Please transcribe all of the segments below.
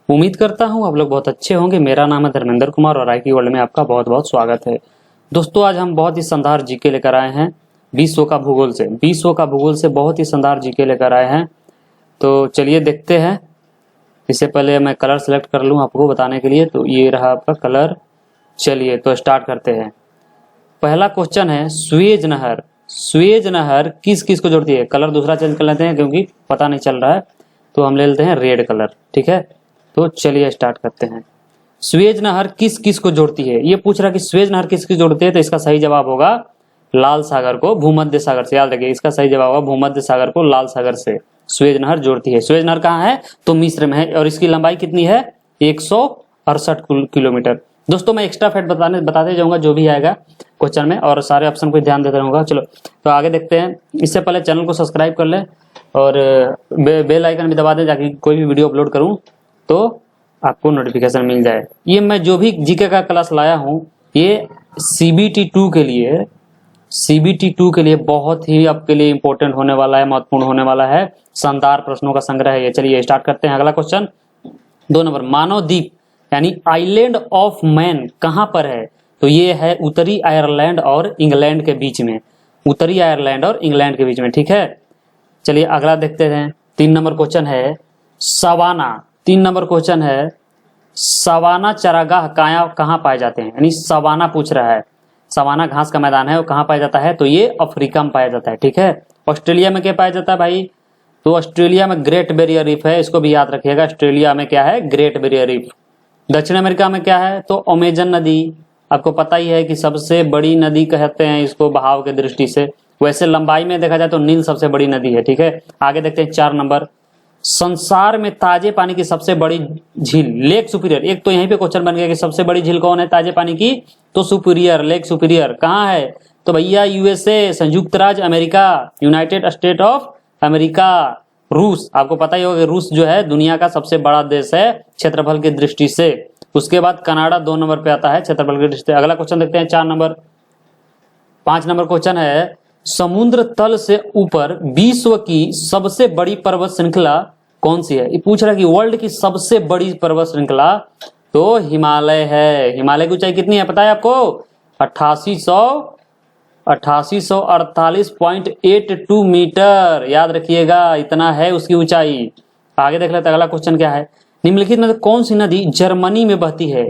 उम्मीद करता हूं आप लोग बहुत अच्छे होंगे। मेरा नाम है धर्मेंद्र कुमार और आईटी वर्ल्ड में आपका बहुत बहुत स्वागत है। दोस्तों, आज हम बहुत ही शानदार जीके लेकर आए हैं विश्व का भूगोल से बहुत ही शानदार जीके लेकर आए हैं। तो चलिए देखते हैं। इससे पहले मैं कलर सेलेक्ट कर लूँ आपको बताने के लिए। तो ये रहा आपका कलर। चलिए तो स्टार्ट करते हैं। पहला क्वेश्चन है, स्वेज नहर किस किस को जोड़ती है। कलर दूसरा चेंज कर लेते हैं क्योंकि पता नहीं चल रहा है, तो हम ले लेते हैं रेड कलर। ठीक है, तो चलिए स्टार्ट करते हैं। स्वेज नहर किस किस को जोड़ती है। ये पूछ रहा है कि स्वेज नहर किस किस जोड़ती है, तो इसका सही जवाब होगा लाल सागर को भूमध्य सागर से। याद रखिए, इसका सही जवाब होगा भूमध्य सागर को लाल सागर से स्वेज नहर जोड़ती है। स्वेज नहर कहाँ है, तो मिस्र में है और इसकी लंबाई कितनी है, 168 किलोमीटर। दोस्तों, मैं एक्स्ट्रा फैक्ट बताते जाऊंगा जो भी आएगा क्वेश्चन में, और सारे ऑप्शन को ध्यान देते रहूंगा। चलो तो आगे देखते हैं। इससे पहले चैनल को सब्सक्राइब कर ले और बेल आइकन भी दबा दें, ताकि कोई भी वीडियो अपलोड करूं तो आपको नोटिफिकेशन मिल जाए। ये मैं जो भी जीके का क्लास लाया हूं, ये CBT 2 के लिए बहुत ही आपके लिए इंपॉर्टेंट होने वाला है, महत्वपूर्ण होने वाला है। शानदार प्रश्नों का संग्रह है ये। चलिए स्टार्ट करते हैं। अगला क्वेश्चन 2 नंबर, मानव द्वीप यानी आइलैंड ऑफ मैन कहां पर है। तो ये है उत्तरी आयरलैंड और इंग्लैंड के बीच में। उत्तरी आयरलैंड और इंग्लैंड के बीच में। ठीक है, चलिए अगला देखते हैं। 3 नंबर क्वेश्चन है सवाना। 3 नंबर क्वेश्चन है सवाना चरागाह कहाँ पाए जाते हैं। यानी सवाना पूछ रहा है, सवाना घास का मैदान है, वो कहाँ पाया जाता है, तो ये अफ्रीका में पाया जाता है। ठीक है, ऑस्ट्रेलिया में क्या पाया जाता है भाई, तो ऑस्ट्रेलिया में ग्रेट बैरियर रीफ है, इसको भी याद रखिएगा। ऑस्ट्रेलिया में क्या है, ग्रेट बैरियर रीफ। दक्षिण अमेरिका में क्या है, तो अमेजन नदी। आपको पता ही है कि सबसे बड़ी नदी कहते हैं इसको बहाव के दृष्टि से। वैसे लंबाई में देखा जाए तो नील सबसे बड़ी नदी है। ठीक है, आगे देखते हैं। 4 नंबर, संसार में ताजे पानी की सबसे बड़ी झील, लेक सुपीरियर। एक तो यहीं पे क्वेश्चन बन गया कि सबसे बड़ी झील कौन है ताजे पानी की, तो सुपीरियर, लेक सुपीरियर कहाँ है, तो भैया USA, संयुक्त राज्य America, United state of America, रूस। आपको पता ही होगा कि रूस जो है दुनिया का सबसे बड़ा देश है क्षेत्रफल की दृष्टि से। उसके बाद कनाडा 2 नंबर पे आता है क्षेत्रफल की दृष्टि से। अगला क्वेश्चन देखते हैं 4 नंबर। 5 नंबर क्वेश्चन है समुद्र तल से ऊपर विश्व की सबसे बड़ी पर्वत श्रृंखला कौन सी है। ये पूछ रहा है कि वर्ल्ड की सबसे बड़ी पर्वत श्रृंखला, तो हिमालय है। हिमालय की ऊंचाई कितनी है पता है आपको, 8848.82 मीटर। याद रखिएगा, इतना है उसकी ऊंचाई। आगे देख लेते हैं अगला क्वेश्चन क्या है। निम्नलिखित में कौन सी नदी जर्मनी में बहती है।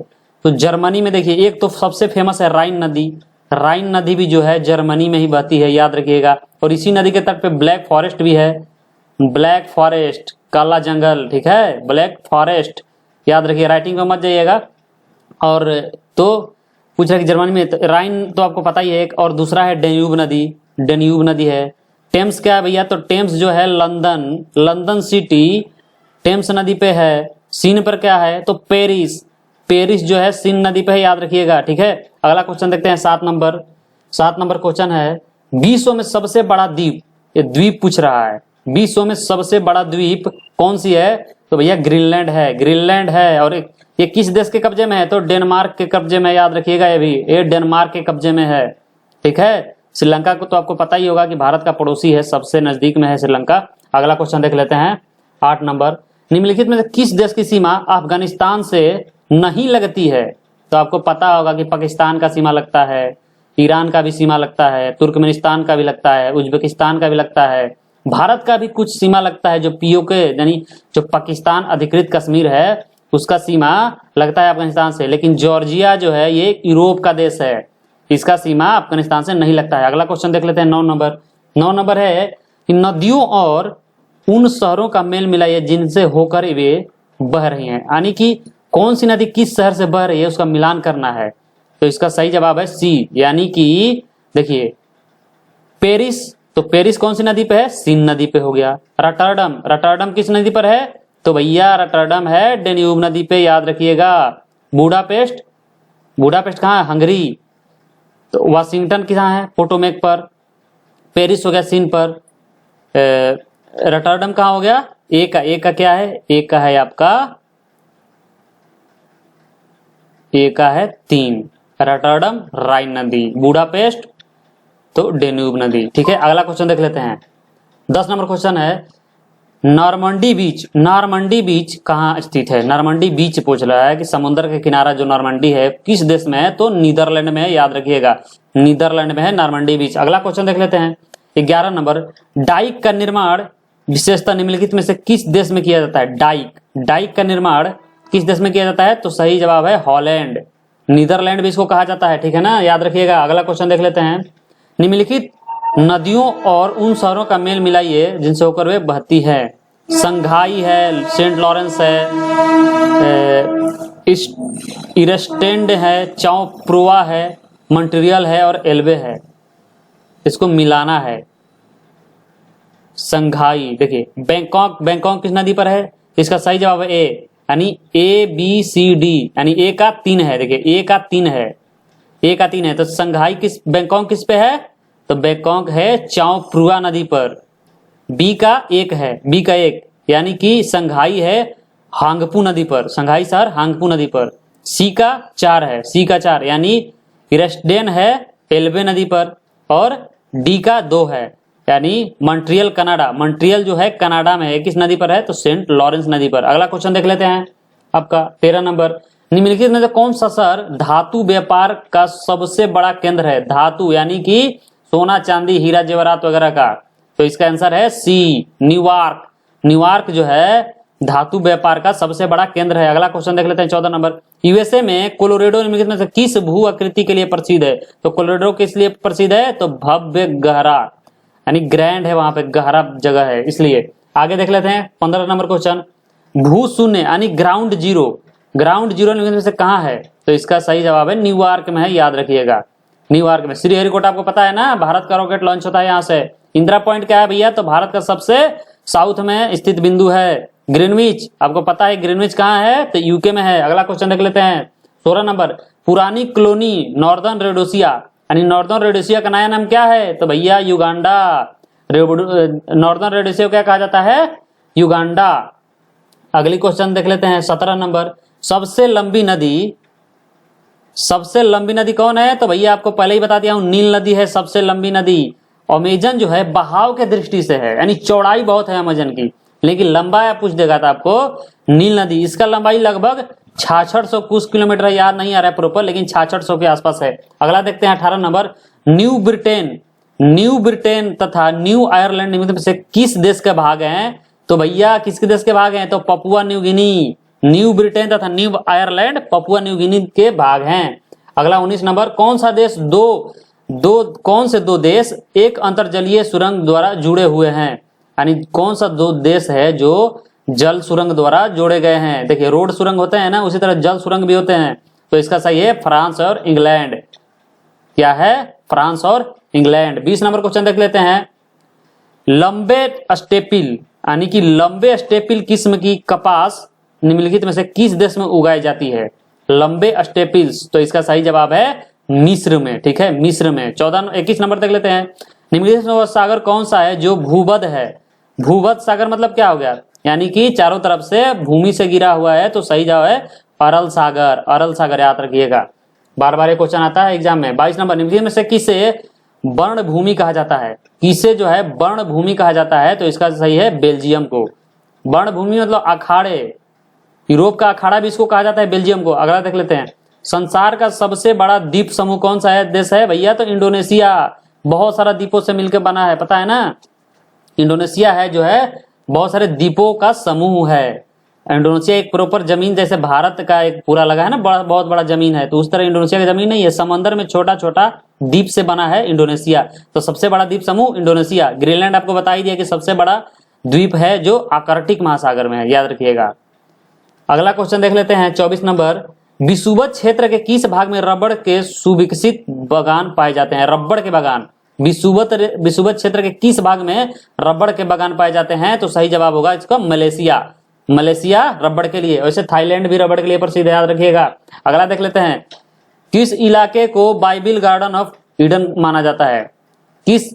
तो जर्मनी में देखिए, एक तो सबसे फेमस है राइन नदी। राइन नदी भी जो है जर्मनी में ही बहती है, याद रखिएगा। और इसी नदी के तट पे ब्लैक फॉरेस्ट भी है, ब्लैक फॉरेस्ट, काला जंगल। ठीक है, ब्लैक फॉरेस्ट याद रखिए, राइटिंग में मत जाइएगा। और तो पूछ रहा है कि जर्मनी में तो राइन तो आपको पता ही है एक, और दूसरा है डेन्यूब नदी है। टेम्स क्या है भैया, तो टेम्स जो है लंदन सिटी टेम्स नदी पे है। सीन पर क्या है, तो पेरिस जो है सीन नदी पे है, याद रखिएगा। ठीक है, अगला क्वेश्चन देखते हैं 7 नंबर। 7 नंबर क्वेश्चन है विश्व में सबसे बड़ा द्वीप। ये द्वीप पूछ रहा है, विश्व में सबसे बड़ा द्वीप कौन सी है, तो भैया ग्रीनलैंड है। और ये किस देश के कब्जे में है, तो डेनमार्क के कब्जे में, याद रखिएगा। ये डेनमार्क के कब्जे में है। ठीक है, श्रीलंका को तो आपको पता ही होगा कि भारत का पड़ोसी है, सबसे नजदीक में है श्रीलंका। अगला क्वेश्चन देख लेते हैं 8 नंबर। निम्नलिखित में से किस देश की सीमा अफगानिस्तान से नहीं लगती है। तो आपको पता होगा कि पाकिस्तान का सीमा लगता है, ईरान का भी सीमा लगता है, तुर्कमेनिस्तान का भी लगता है, उज्बेकिस्तान का भी लगता है, भारत का भी कुछ सीमा लगता है। जो POK यानी जो पाकिस्तान अधिकृत कश्मीर है, उसका सीमा लगता है अफगानिस्तान से। लेकिन जॉर्जिया जो है ये यूरोप का देश है, इसका सीमा अफगानिस्तान से नहीं लगता है। अगला क्वेश्चन देख लेते हैं 9 नंबर। 9 नंबर है कि नदियों और उन शहरों का मेल मिलाइए जिनसे होकर वे बह रही हैं। यानी कि कौन सी नदी किस शहर से बह रही है, उसका मिलान करना है। तो इसका सही जवाब है C, यानी कि देखिए पेरिस, तो पेरिस कौन सी नदी पे है, सीन नदी पे हो गया। रटरडम किस नदी पर है, तो भैया रटरडम है डेन्यूब नदी पे, याद रखिएगा। बुडापेस्ट कहाँ है, हंगरी। तो वाशिंगटन कहाँ है, पोटोमेक पर। पेरिस हो गया सीन पर। रटरडम कहाँ हो गया, एक का क्या है, एक का है आपका, एक का है 3, रटरडम राइन नदी, बुडापेस्ट तो डेन्यूब नदी। ठीक है, अगला क्वेश्चन देख लेते हैं 10 नंबर क्वेश्चन है नॉर्मंडी बीच कहाँ स्थित है? नॉर्मंडी बीच पूछ रहा है कि समुद्र के किनारा जो नॉर्मंडी है किस देश में है? तो नीदरलैंड में है, याद रखिएगा, नीदरलैंड में है नॉर्मंडी बीच। अगला क्वेश्चन देख लेते हैं 11 नंबर। डाइक का निर्माण विशेषतः निम्नलिखित में से किस देश में किया जाता है? डाइक का निर्माण किस देश में किया जाता है? तो सही जवाब है हॉलैंड। नीदरलैंड भी इसको कहा जाता है, ठीक है ना, याद रखिएगा। अगला क्वेश्चन देख लेते हैं। निम्नलिखित नदियों और उन शहरों का मेल मिलाइए जिनसे होकर वे बहती है। संघाई है, सेंट लॉरेंस है, इरेस्टेंड है, चाओप्रुआ है, मॉन्ट्रियल है और एल्बे है। इसको मिलाना है। संघाई, देखिए बैंकॉक किस नदी पर है? इसका सही जवाब है ए, यानी ABCD, यानी ए का 3 है। देखिए ए का 3 है, तो संघाई बैंकॉक किस पे है? तो बैंकॉक है चाओप्रुआ नदी पर। बी का 1 है, यानी कि संघाई है हांगपू नदी पर, संघाई शहर हांगपू नदी पर। सी का 4 यानी इरेस्डेन है एल्बे नदी पर। और डी का 2 है, यानी मॉन्ट्रियल कनाडा, मॉन्ट्रियल जो है कनाडा में है, किस नदी पर है? तो सेंट लॉरेंस नदी पर। अगला क्वेश्चन देख लेते हैं आपका 13 नंबर। निम्नलिखित में से कौन सा शहर धातु व्यापार का सबसे बड़ा केंद्र है? धातु यानी कि सोना चांदी हीरा जेवरात वगैरह का, तो इसका आंसर है सी, न्यूयॉर्क जो है धातु व्यापार का सबसे बड़ा केंद्र है। अगला क्वेश्चन देख लेते हैं 14 नंबर। यूएसए में कोलोरेडो निम्नलिखित में से किस भू आकृति के लिए प्रसिद्ध है? तो कोलोरेडो किस लिए प्रसिद्ध है? तो भव्य गहरा, यानी ग्रैंड है, वहां पे गहरा जगह है इसलिए। आगे देख लेते हैं 15 नंबर क्वेश्चन। भू शून्य यानी ग्राउंड जीरो निम्नलिखित में से कहाँ है? तो इसका सही जवाब है न्यूयॉर्क में है, याद रखिएगा, न्यूयॉर्क में। श्रीहरिकोटा आपको पता है ना, भारत का रॉकेट लॉन्च होता है यहाँ से। इंदिरा पॉइंट क्या है भैया? तो भारत का सबसे साउथ में स्थित बिंदु है। ग्रीनविच आपको पता है, ग्रीनविच कहाँ है? तो यूके में है। अगला क्वेश्चन देख लेते हैं 16 नंबर। पुरानी कॉलोनी नॉर्दर्न रोडेशिया, यानी नॉर्दर्न रोडेशिया का नया नाम क्या है? तो भैया युगांडा। नॉर्दर्न रोडेशिया क्या कहा जाता है? युगांडा। अगली क्वेश्चन देख लेते हैं 17 नंबर। सबसे लंबी नदी कौन है? तो भैया आपको पहले ही बता दिया हूं, नील नदी है सबसे लंबी नदी। अमेजन जो है बहाव के दृष्टि से है, यानी चौड़ाई बहुत है अमेजन की, लेकिन लंबाई पूछ देगा था आपको नील नदी। इसका लंबाई लगभग 6600 कुछ किलोमीटर, याद नहीं आ रहा है प्रॉपर, लेकिन 6600 के आसपास है। अगला देखते हैं 18 नंबर। न्यू ब्रिटेन तथा न्यू आयरलैंड निम्नलिखित में से किस देश के भाग हैं? तो भैया किसके देश के भाग हैं? तो Papua New Guinea. New Britain तथा New Ireland Papua New Guinea के भाग हैं। अगला 19 नंबर। कौन से दो देश एक अंतर्जलीय सुरंग द्वारा जुड़े हुए हैं? यानी कौन सा 2 देश है जो जल सुरंग द्वारा जोड़े गए हैं? देखिए रोड सुरंग होते हैं ना, उसी तरह जल सुरंग भी होते हैं, तो इसका सही है फ्रांस और इंग्लैंड। क्या है? फ्रांस और इंग्लैंड। 20 नंबर क्वेश्चन देख लेते हैं। लंबे स्टेपिल किस्म की कपास निम्नलिखित में से किस देश में उगाई जाती है? लंबे स्टेपिल्स, तो इसका सही जवाब है मिस्र में, ठीक है, मिस्र में। 21 नंबर देख लेते हैं। निम्नलिखित में सागर कौन सा है जो भूमध्य है? भूमध्य सागर मतलब क्या हो गया? यानी कि चारों तरफ से भूमि से गिरा हुआ है, तो सही जवाब है अरल सागर, याद रखिएगा, बार बार ये क्वेश्चन आता है एग्जाम में। 22 नंबर। निम्नलिखित में से किसे वर्ण भूमि कहा जाता है? किसे जो है वर्ण भूमि कहा जाता है? तो इसका सही है बेल्जियम को। वर्ण भूमि मतलब अखाड़े, यूरोप का अखाड़ा भी इसको कहा जाता है, बेल्जियम को। अगला देख लेते हैं। संसार का सबसे बड़ा द्वीप समूह कौन सा है देश है भैया? तो इंडोनेशिया। बहुत सारा द्वीपों से मिलकर बना है, पता है ना, इंडोनेशिया है जो है बहुत सारे द्वीपों का समूह है। इंडोनेशिया एक प्रॉपर जमीन, जैसे भारत का एक पूरा लगा है ना, बहुत बड़ा जमीन है, तो उस तरह इंडोनेशिया की जमीन नहीं है, समंदर में छोटा छोटा द्वीप से बना है इंडोनेशिया। तो सबसे बड़ा द्वीप समूह इंडोनेशिया। ग्रीनलैंड आपको बता ही दिया कि सबसे बड़ा द्वीप है जो आर्कटिक महासागर में है, याद रखिएगा। अगला क्वेश्चन देख लेते हैं 24 नंबर। विषुवत क्षेत्र के किस भाग में रबड़ के सुविकसित बागान पाए जाते हैं? रबड़ के बागान विषुवत क्षेत्र के किस भाग में रबड़ के बागान पाए जाते हैं? तो सही जवाब होगा इसका मलेशिया रबड़ के लिए। वैसे थाईलैंड भी रबड़ के लिए प्रसिद्ध है, याद रखिएगा। अगला देख लेते हैं। किस इलाके को बाइबिल गार्डन ऑफ ईडन माना जाता है? किस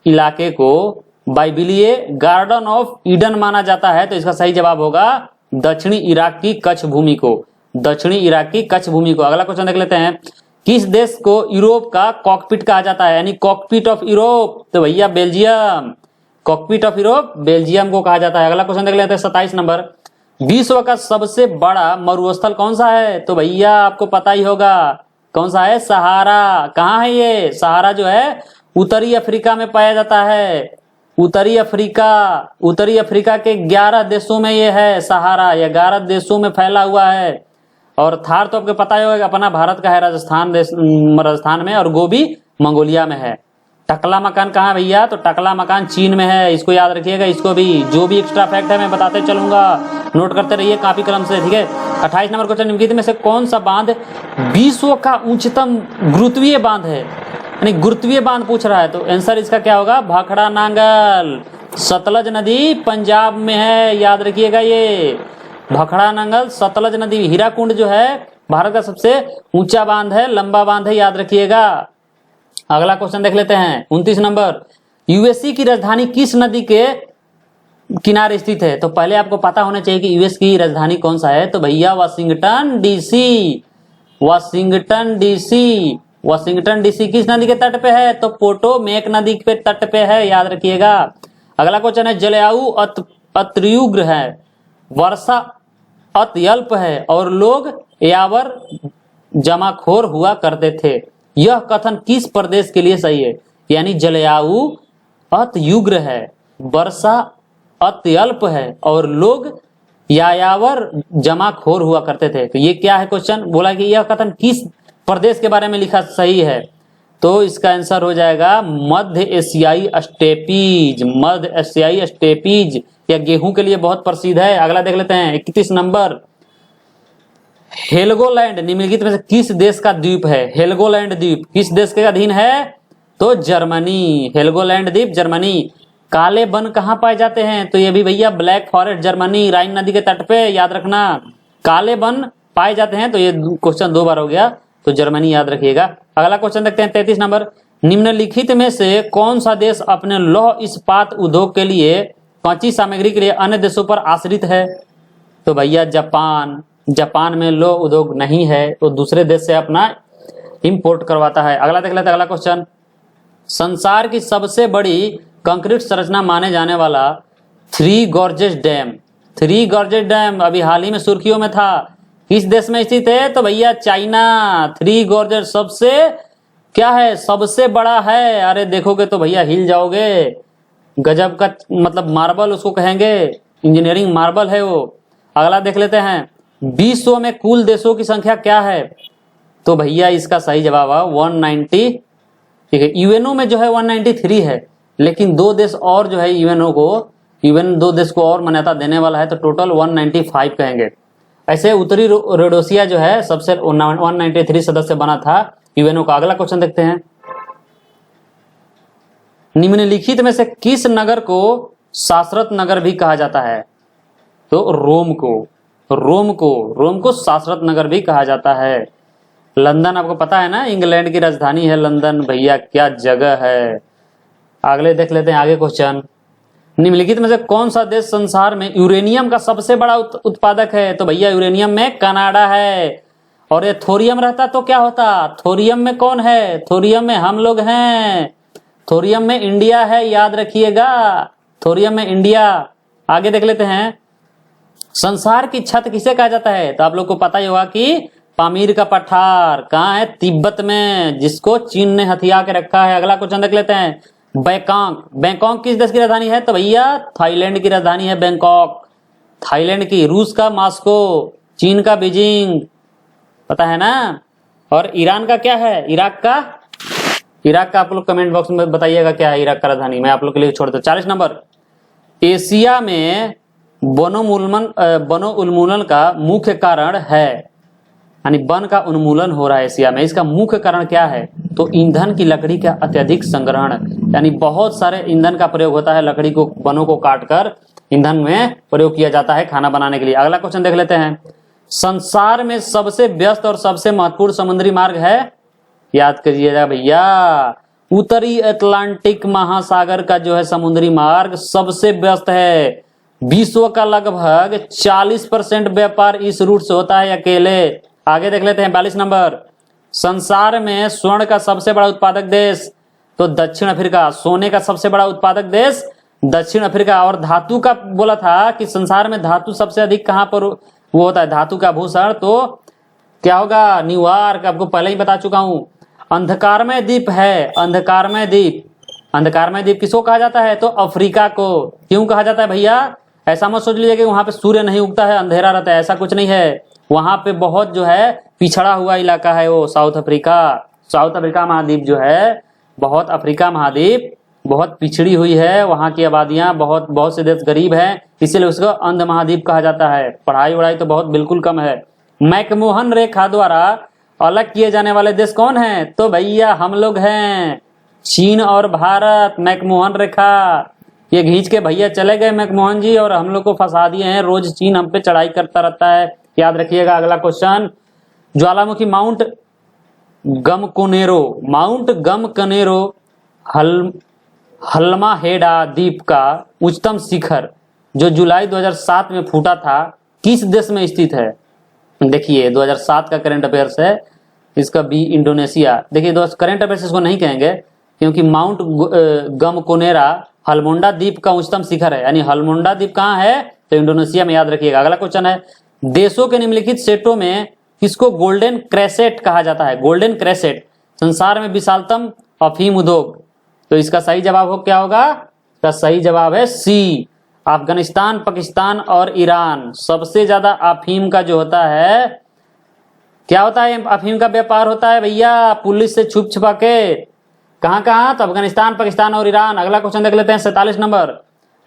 इलाके को बाइबिलीय गार्डन ऑफ ईडन माना जाता है? तो इसका सही जवाब होगा दक्षिणी इराक की कच्छ भूमि को। अगला क्वेश्चन देख लेते हैं। किस देश को यूरोप का कॉकपिट कहा जाता है, यानी कॉकपिट ऑफ यूरोप? तो भैया Belgium. Cockpit of Europe Belgium को कहा जाता है। अगला क्वेश्चन देख लेते हैं 27 नंबर। विश्व का सबसे बड़ा मरुस्थल कौन सा है? तो भैया आपको पता ही होगा कौन सा है, सहारा। कहाँ है ये सहारा? जो है उत्तरी अफ्रीका में पाया जाता है। उत्तरी अफ्रीका के 11 देशों में ये है सहारा, ये 11 देशों में फैला हुआ है। और थार तो आपको पता ही होगा अपना भारत का है, राजस्थान में, और गोबी मंगोलिया में है। टकला मकान कहाँ भैया? तो टकला मकान चीन में है, इसको याद रखिएगा। इसको भी जो भी एक्स्ट्रा फैक्ट है मैं बताते चलूंगा, नोट करते रहिए कॉपी कलम से, ठीक है। 28 नंबर क्वेश्चन, निम्नलिखित में से कौन सा बांध विश्व का उच्चतम गुरुत्वीय बांध है? यानी गुरुत्वीय बांध पूछ रहा है, तो आंसर इसका क्या होगा? भाखड़ा नांगल। सतलज नदी पंजाब में है, याद रखिएगा ये भाखड़ा नांगल सतलज नदी। हीराकुंड जो है भारत का सबसे ऊंचा बांध है, लंबा बांध है, याद रखिएगा। अगला क्वेश्चन देख लेते हैं 29 नंबर। यूएसए की राजधानी किस नदी के किनारे स्थित है? तो पहले आपको पता होना चाहिए कि यूएस की राजधानी कौन सा है। तो भैया वाशिंगटन डीसी। वाशिंगटन डीसी किस नदी के तट पे है? तो पोटोमेक नदी के तट पे है, याद रखिएगा। अगला क्वेश्चन है जलवायु अत्युग्र है, वर्षा अत्यल्प है और लोग यावर जमाखोर हुआ करते थे। यह कथन किस प्रदेश के लिए सही है? यानी जलवायु अत्युग्र है, वर्षा अत्यल्प है और लोग यायावर जमाखोर हुआ करते थे। तो ये क्या है क्वेश्चन? बोला कि यह कथन किस प्रदेश के बारे में लिखा सही है? तो इसका आंसर हो जाएगा मध्य एशियाई स्टेपीज। मध्य एशियाई स्टेपीज या गेहूं के लिए बहुत प्रसिद्ध है। अगला देख लेते हैं 31 नंबर। हेलगोलैंड निम्नलिखित में से किस देश का द्वीप है? हेलगोलैंड द्वीप किस देश के अधीन है? तो जर्मनी। हेलगोलैंड द्वीप जर्मनी। काले वन कहाँ पाए जाते हैं? तो ये भी भैया ब्लैक फॉरेस्ट जर्मनी, राइन नदी के तट पे, याद रखना काले वन पाए जाते हैं। तो ये क्वेश्चन 2 बार हो गया, तो जर्मनी याद रखिएगा। अगला क्वेश्चन देखते हैं 33 नंबर। निम्नलिखित में से कौन सा देश अपने लौह इस्पात उद्योग के लिए कच्ची सामग्री के लिए अन्य देशों पर आश्रित है? तो भैया जापान में लौह उद्योग नहीं है, तो दूसरे देश से अपना इंपोर्ट करवाता है। अगला देख लेते हैं अगला क्वेश्चन। संसार की सबसे बड़ी कंक्रीट संरचना माने जाने वाला थ्री गॉर्जेस डैम अभी हाल ही में सुर्खियों में था। किस देश में स्थित है? तो भैया चाइना। थ्री गॉर्जेस सबसे क्या है? सबसे बड़ा है। अरे देखोगे तो भैया हिल जाओगे, गजब का, मतलब मार्बल उसको कहेंगे, इंजीनियरिंग मार्बल है वो। अगला देख लेते हैं विश्व में कुल देशों की संख्या क्या है? तो भैया इसका सही जवाब है 190, ठीक है। यूएनओ में जो है 193 है, लेकिन 2 देश और जो है यूएन 2 देश को और मान्यता देने वाला है, तो टोटल 195 कहेंगे। ऐसे उत्तरी रोडोसिया जो है सबसे 193 सदस्य बना था यूएनओ का। अगला क्वेश्चन देखते हैं। निम्नलिखित में से किस नगर को सारस्वत नगर भी कहा जाता है? तो रोम को सारस्वत नगर भी कहा जाता है। लंदन आपको पता है ना, इंग्लैंड की राजधानी है लंदन। भैया क्या जगह है। अगले देख लेते हैं आगे क्वेश्चन। निम्नलिखित में से कौन सा देश संसार में यूरेनियम का सबसे बड़ा उत्पादक है? तो भैया यूरेनियम में कनाडा है। और ये थोरियम रहता तो क्या होता? थोरियम में कौन है? थोरियम में हम लोग हैं। थोरियम में इंडिया है, याद रखिएगा, थोरियम में इंडिया। आगे देख लेते हैं संसार की छत किसे कहा जाता है? तो आप लोग को पता ही होगा कि पामीर का पठार कहाँ है? तिब्बत में, जिसको चीन ने हथिया के रखा है। अगला क्वेश्चन देख लेते हैं बैंकॉक किस देश की राजधानी है? तो भैया थाईलैंड की राजधानी है बैंकॉक, थाईलैंड की। रूस का मॉस्को, चीन का बीजिंग, पता है ना। और ईरान का क्या है? इराक का आप लोग कमेंट बॉक्स में बताइएगा क्या है इराक का राजधानी, मैं आप लोग के लिए छोड़ दूं। 40 नंबर। एशिया में वनोन्मूलन का मुख्य कारण है, यानी वन का उन्मूलन हो रहा है एशिया में, इसका मुख्य कारण क्या है? तो ईंधन की लकड़ी का अत्यधिक संग्रहण, यानी बहुत सारे ईंधन का प्रयोग होता है, लकड़ी को, वनों को काटकर ईंधन में प्रयोग किया जाता है खाना बनाने के लिए। अगला क्वेश्चन देख लेते हैं। संसार में सबसे व्यस्त और सबसे महत्वपूर्ण समुद्री मार्ग है? याद करिएगा भैया, उत्तरी अटलांटिक महासागर का जो है समुद्री मार्ग सबसे व्यस्त है। विश्व का लगभग 40% व्यापार इस रूट से होता है अकेले। आगे देख लेते हैं 42 नंबर। संसार में स्वर्ण का सबसे बड़ा उत्पादक देश? तो दक्षिण अफ्रीका। सोने का सबसे बड़ा उत्पादक देश? दक्षिण अफ्रीका। और धातु का बोला था कि संसार में धातु सबसे अधिक कहां पर वो होता है, धातु का भूषण, तो क्या होगा, न्यूयॉर्क। आपको पहले ही बता चुका हूं। अंधकारमय द्वीप है, अंधकारमय द्वीप। अंधकारमय द्वीप किसको कहा जाता है, तो अफ्रीका को। क्यों कहा जाता है भैया, ऐसा मत सोच लीजिए कि वहां पे सूर्य नहीं उगता है, अंधेरा रहता है, ऐसा कुछ नहीं है। वहां पे बहुत जो है पिछड़ा हुआ इलाका है वो साउथ अफ्रीका। साउथ अफ्रीका महाद्वीप जो है, बहुत अफ्रीका महाद्वीप बहुत पिछड़ी हुई है, वहां की आबादियां बहुत से देश गरीब हैं, इसीलिए उसको अंध महाद्वीप कहा जाता है। पढ़ाई वढ़ाई तो बहुत बिल्कुल कम है। मैकमोहन रेखा द्वारा अलग किए जाने वाले देश कौन है, तो भैया हम लोग हैं, चीन और भारत। मैकमोहन रेखा ये खींच के भैया चले गए मैकमोहन जी, और हम लोग को फंसा दिए हैं। रोज चीन हम पे चढ़ाई करता रहता है। याद रखिएगा। अगला क्वेश्चन, ज्वालामुखी माउंट गमकोनेरो, माउंट गमकनेरो हल्माहेडा द्वीप का उच्चतम शिखर जो जुलाई 2007 में फूटा था, किस देश में स्थित है। देखिए 2007 का करंट अफेयर्स है, इसका बी इंडोनेशिया। देखिए दोस्त, करंट अफेयर्स इसको नहीं कहेंगे क्योंकि माउंट गमकोनेरा हलमोंडा द्वीप का उच्चतम शिखर है, यानी हलमोंडा द्वीप कहाँ है, तो इंडोनेशिया में। याद रखिएगा। अगला क्वेश्चन है, देशों के निम्नलिखित सेटों में किसको गोल्डन क्रेसेट कहा जाता है। गोल्डन क्रेसेट, संसार में विशालतम अफीम उद्योग। तो इसका सही जवाब हो क्या होगा, इसका सही जवाब है सी, अफगानिस्तान, पाकिस्तान और ईरान। सबसे ज्यादा अफीम का जो होता है, क्या होता है, अफीम का व्यापार होता है भैया पुलिस से छुप छुपा के। कहां कहां, तो अफगानिस्तान, पाकिस्तान और ईरान। अगला क्वेश्चन देख लेते हैं 47 नंबर,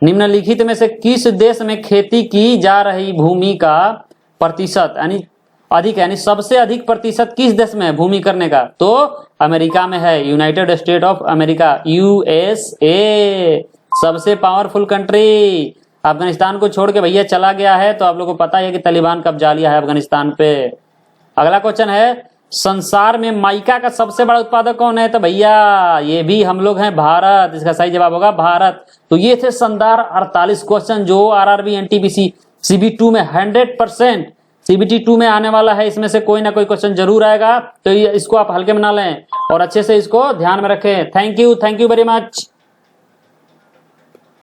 निम्नलिखित में से किस देश में खेती की जा रही भूमि का प्रतिशत यानी अधिक, यानी सबसे अधिक प्रतिशत किस देश में है भूमि करने का, तो अमेरिका में है, United state of America, USA, सबसे पावरफुल कंट्री। अफगानिस्तान को छोड़ के भैया चला गया है, तो आप लोगों को पता है कि तालिबान कब्जा लिया है अफगानिस्तान पे। अगला क्वेश्चन है, संसार में माइका का सबसे बड़ा उत्पादक कौन है, तो भैया ये भी हम लोग हैं, भारत। इसका सही जवाब होगा भारत। तो ये थे शानदार 48 क्वेश्चन जो आरआरबी एनटीपीसी सीबी2 में 100% सीबीटी2 में आने वाला है। इसमें से कोई ना कोई क्वेश्चन जरूर आएगा, तो इसको आप हल्के में ना लें और अच्छे से इसको ध्यान में रखें। Thank you very much.